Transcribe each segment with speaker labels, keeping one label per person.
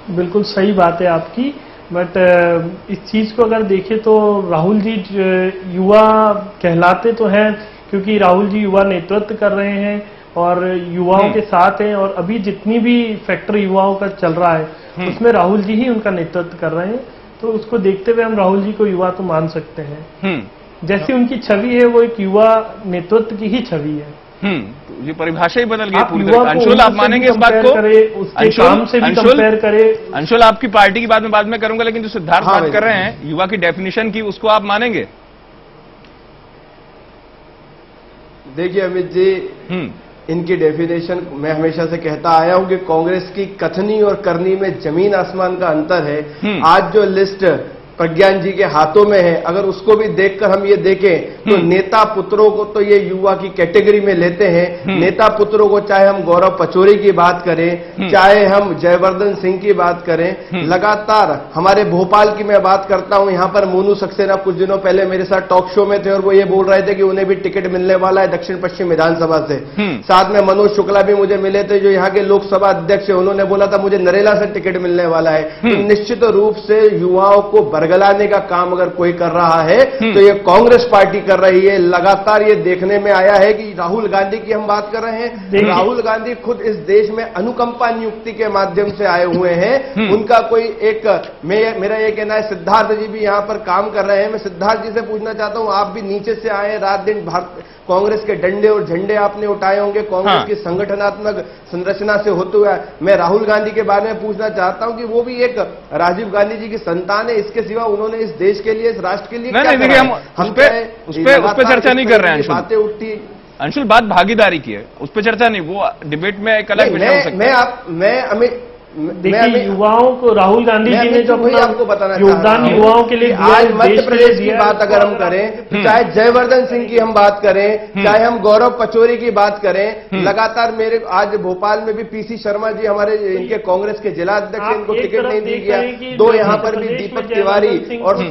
Speaker 1: बिल्कुल सही बात है आपकी। बट इस चीज को अगर देखें तो राहुल जी युवा कहलाते तो हैं, क्योंकि राहुल जी युवा नेतृत्व कर रहे हैं और युवाओं के साथ हैं, और अभी जितनी भी फैक्टर युवाओं का चल रहा है उसमें राहुल जी ही उनका नेतृत्व कर रहे हैं। तो उसको देखते हुए हम राहुल जी को युवा तो मान सकते हैं। जैसी उनकी छवि है वो एक युवा नेतृत्व की ही छवि है।
Speaker 2: तो ये परिभाषा ही बदल गई पूरी तरह। अंशुल, आप मानेंगे इस बात को?
Speaker 1: उसके काम से भी कंपेयर करें।
Speaker 2: अंशुल, आपकी पार्टी की बात में बाद में करूंगा, लेकिन जो सिद्धार्थ बात कर रहे हैं युवा की डेफिनेशन की, उसको आप मानेंगे?
Speaker 3: देखिए अमित जी, इनकी डेफिनेशन मैं हमेशा से कहता आया हूं कि कांग्रेस की कथनी और करनी में जमीन आसमान का अंतर है। आज जो लिस्ट प्रज्ञान जी के हाथों में है, अगर उसको भी देखकर हम ये देखें तो नेता पुत्रों को तो ये युवा की कैटेगरी में लेते हैं। नेता पुत्रों को चाहे हम गौरव पचौरी की बात करें, चाहे हम जयवर्धन सिंह की बात करें, लगातार हमारे भोपाल की मैं बात करता हूं, यहां पर मोनू सक्सेना कुछ दिनों पहले मेरे साथ टॉक शो में थे और वो ये बोल रहे थे कि उन्हें भी टिकट मिलने वाला है दक्षिण पश्चिम विधानसभा से। साथ में मनोज शुक्ला भी मुझे मिले थे जो यहाँ के लोकसभा अध्यक्ष है, उन्होंने बोला था मुझे नरेला से टिकट मिलने वाला है। तो निश्चित रूप से युवाओं को बरगलाने का काम अगर कोई कर रहा है तो ये कांग्रेस पार्टी कर रही है। लगातार ये देखने में आया है कि राहुल गांधी की हम बात कर रहे हैं, राहुल गांधी खुद इस देश में अनुकंपा नियुक्ति के माध्यम से आए हुए हैं। उनका कोई एक मेरा ये कहना है, सिद्धार्थ जी भी यहां पर काम कर रहे हैं। मैं सिद्धार्थ जी से पूछना चाहता हूं, आप भी नीचे से आए, रात दिन कांग्रेस के डंडे और झंडे आपने उठाए होंगे कांग्रेस की संगठनात्मक संरचना से होते हुए। मैं राहुल गांधी के बारे में पूछना चाहता हूं कि वो भी एक राजीव गांधी जी की संतान है, इसके सिवा उन्होंने इस देश के लिए, इस राष्ट्र के लिए क्या
Speaker 2: देखिए हम उस पे चर्चा नहीं कर रहे हैं।
Speaker 3: बातें उठती,
Speaker 2: अंशुल बात भागीदारी की है, उस पर चर्चा नहीं, वो डिबेट में एक अलग विषय हो सकता है।
Speaker 1: देखिए युवाओं को राहुल गांधी जी ने जो
Speaker 3: आपको बताना
Speaker 1: योगदान युवाओं के लिए
Speaker 3: आज मध्य प्रदेश की बात अगर हम करें तो चाहे जयवर्धन सिंह की हम बात करें, चाहे हम गौरव पचौरी की बात करें, लगातार मेरे आज भोपाल में भी पीसी शर्मा जी हमारे इनके कांग्रेस के जिला अध्यक्ष, इनको टिकट नहीं दी गया। दो यहां पर भी दीपक तिवारी और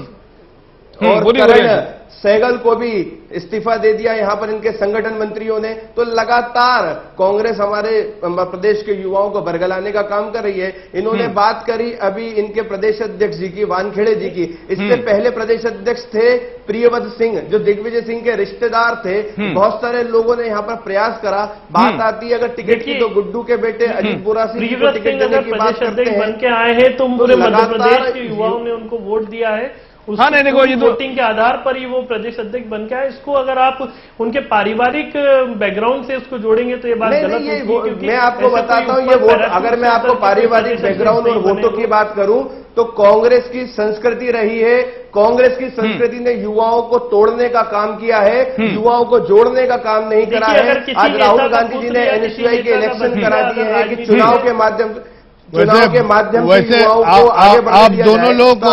Speaker 3: करण सहगल को भी इस्तीफा दे दिया यहां पर इनके संगठन मंत्रियों ने। तो लगातार कांग्रेस हमारे प्रदेश के युवाओं को बरगलाने का काम कर रही है। इन्होंने बात करी अभी इनके प्रदेश अध्यक्ष जी की, वानखेड़े जी की। इससे पहले प्रदेश अध्यक्ष थे प्रियव्रत सिंह जो दिग्विजय सिंह के रिश्तेदार थे। बहुत सारे लोगों ने यहां पर प्रयास करा। बात आती है अगर टिकट की तो गुड्डू के बेटे अजीत बोरासी को टिकट देने की बात करते हैं।
Speaker 1: बन के आए हैं तो पूरे मध्य प्रदेश के युवाओं ने उनको वोट दिया है।
Speaker 2: नहीं देखो, ये
Speaker 1: वोटिंग के आधार पर ही वो प्रदेश अध्यक्ष बन के आए। इसको अगर आप उनके पारिवारिक बैकग्राउंड से उसको जोड़ेंगे तो ये बात गलत होगी।
Speaker 3: मैं आपको बताता हूं, ये वोट अगर मैं आपको पारिवारिक बैकग्राउंड और वोटों की बात करूं तो कांग्रेस की संस्कृति रही है। कांग्रेस की संस्कृति ने युवाओं को तोड़ने का काम किया है, युवाओं को जोड़ने का काम नहीं करा है। आज राहुल गांधी जी ने एनएसयूआई के इलेक्शन करा दिए हैं कि चुनाव के माध्यम से
Speaker 4: आप दोनों लोग को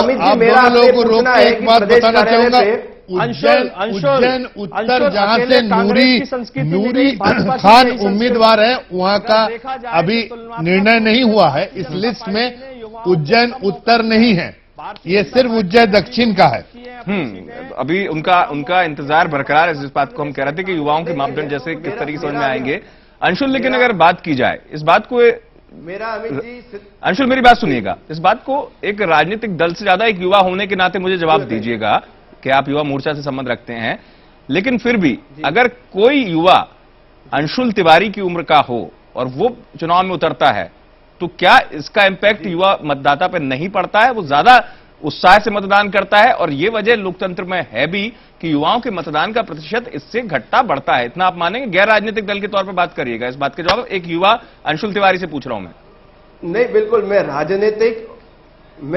Speaker 4: रोक के एक बात बताना चाहूंगा। उज्जैन उत्तर जहां से नूरी खान उम्मीदवार है, वहां का अभी निर्णय नहीं हुआ है। इस लिस्ट में उज्जैन उत्तर नहीं है, ये सिर्फ उज्जैन दक्षिण का है।
Speaker 2: अभी उनका इंतजार बरकरार है। जिस बात को हम कह रहे थे कि युवाओं के मापदंड जैसे किस तरीके से समझ में आएंगे अंशुल, लेकिन अगर बात की जाए इस बात को, अंशुल मेरी बात सुनिएगा, इस बात को एक राजनीतिक दल से ज्यादा एक युवा होने के नाते मुझे जवाब दीजिएगा कि आप युवा मोर्चा से संबंध रखते हैं, लेकिन फिर भी अगर कोई युवा अंशुल तिवारी की उम्र का हो और वो चुनाव में उतरता है तो क्या इसका इंपैक्ट युवा मतदाता पर नहीं पड़ता है? वो ज्यादा उत्साह से मतदान करता है और ये वजह लोकतंत्र में है भी कि युवाओं के मतदान का प्रतिशत इससे घटता बढ़ता है। इतना आप मानेंगे? गैर राजनीतिक दल के तौर पर बात करिएगा इस बात के जवाब। एक युवा अंशुल तिवारी से पूछ रहा हूं मैं।
Speaker 3: नहीं, बिल्कुल मैं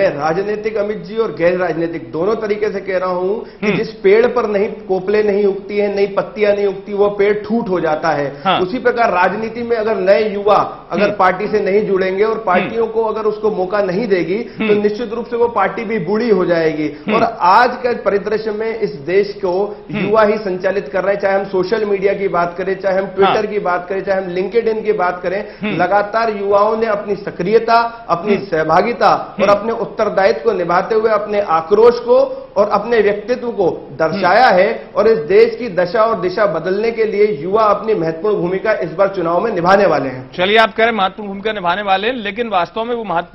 Speaker 3: राजनीतिक अमित जी और गैर राजनीतिक दोनों तरीके से कह रहा हूं कि जिस पेड़ पर नहीं कोपले नहीं उगती है, नई पत्तियां नहीं उगती, वो पेड़ ठूठ हो जाता है। उसी प्रकार राजनीति में अगर नए युवा अगर पार्टी से नहीं जुड़ेंगे और पार्टियों को अगर उसको मौका नहीं देगी तो निश्चित रूप से वो पार्टी भी बूढ़ी हो जाएगी। और आज के परिदृश्य में इस देश को युवा ही संचालित कर रहे हैं। चाहे हम सोशल मीडिया की बात करें, चाहे हम ट्विटर की बात करें, चाहे हम लिंक्डइन की बात करें, लगातार युवाओं ने अपनी सक्रियता, अपनी सहभागिता और अपने उत्तरदायित्व को निभाते हुए अपने आक्रोश को और अपने व्यक्तित्व को दर्शाया है। और इस देश की दशा और दिशा बदलने के लिए युवा अपनी महत्वपूर्ण भूमिका इस बार चुनाव में निभाने वाले हैं।
Speaker 2: चलिए, आप कह रहे हैं महत्वपूर्ण भूमिका निभाने वाले हैं, लेकिन वास्तव में वो महत्वपूर्ण